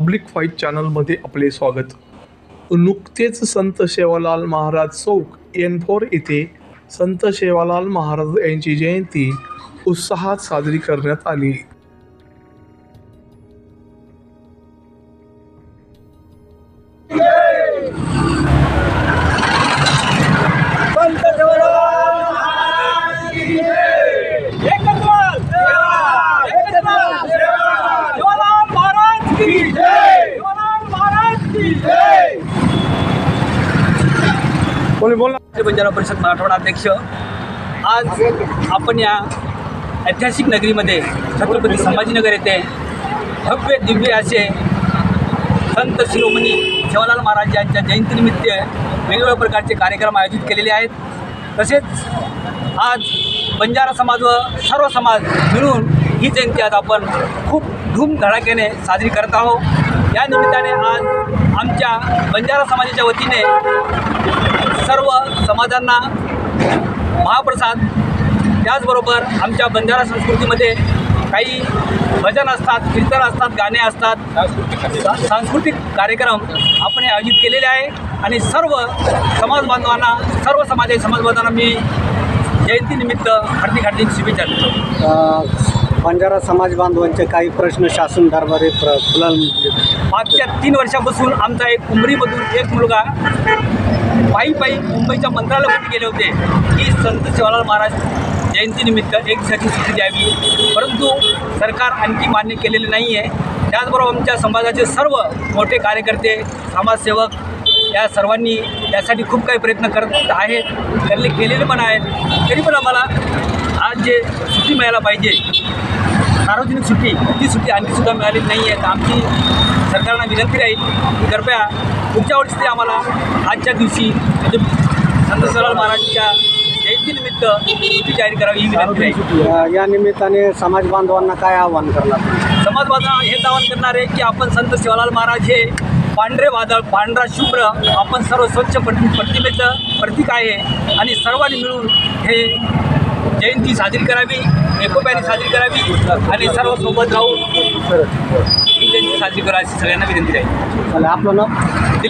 Public fight चॅनलमध्ये आपले स्वागत। नुकतेच संत सेवालाल महाराज चौक N4 येथे संत सेवालाल महाराज यांची जयंती उत्साहात साजरी करण्यात आली। बंजारा परिषद मराठवाडा अध्यक्ष, आज आपण या ऐतिहासिक नगरीमध्ये छत्रपती संभाजीनगर येथे भव्य दिव्य असे संत शिरोमणी सेवालाल महाराज यांच्या जयंतीनिमित्त वेगवेगळ्या प्रकारचे कार्यक्रम आयोजित केलेले आहेत। तसेच आज बंजारा समाज व सर्व समाज मिळून ही जयंती आज आपण खूप धूमधडाक्याने साजरी करत आहोत। या निमित्ताने आज आमच्या बंजारा समाजाच्या वतीने सर्व समाजांना महाप्रसाद, त्याचबरोबर आमच्या बंजारा संस्कृतीमध्ये काही भजन असतात, कीर्तन असतात, गाणे असतात, सांस्कृतिक कार्यक्रम आपण आयोजित केलेले आहे। आणि सर्व समाज बांधवांना, सर्व समाजाच्या समाज बांधवांना मी जयंतीनिमित्त हार्दिक शुभेच्छा देतो। बंजारा समाज बांधवांचे काही प्रश्न शासन दरबारी मागच्या 3 वर्षापासून आमचा एक उमरीमधून एक मुलगा पायी मुंबईच्या मंत्रालयामध्ये गेले होते की संत सेवालाल महाराज जयंतीनिमित्त एक दिवसाची सुट्टी द्यावी, परंतु सरकार आणखी मान्य केलेले नाही आहे। त्याचबरोबर आमच्या समाजाचे सर्व मोठे कार्यकर्ते, समाजसेवक या सर्वांनी यासाठी खूप काही प्रयत्न करत आहेत, त्यांनी केलेले पण आहेत। तरी पण आम्हाला आज जे सुट्टी मिळायला पाहिजे, सार्वजनिक सुट्टी, ती सुट्टी आणखीसुद्धा मिळाली नाही आहे। तर आमची सरकारला विनंती राहील की कृपया पुढच्या वर्षी ते आम्हाला आजच्या दिवशी म्हणजे संत सेवालाल महाराजांच्या जयंतीनिमित्त सुट्टी जाहीर करावी ही विनंती राहील। या निमित्ताने समाज बांधवांना काय आव्हान करणार? समाज बांधवांना हेच आवाहन करणार आहे की आपण संत सेवालाल महाराज हे पांढरे वादळ, पांढरा शुभ्र, आपण सर्व स्वच्छ प्रतिमेचं प्रतीक आहे आणि सर्वांनी मिळून हे जयंती साजरी करावी, एकोप्याने साजरी करावी आणि सर्व सोबत राहून ही जयंती साजरी करावी अशी सगळ्यांना विनंती आहे। आपलं नाव?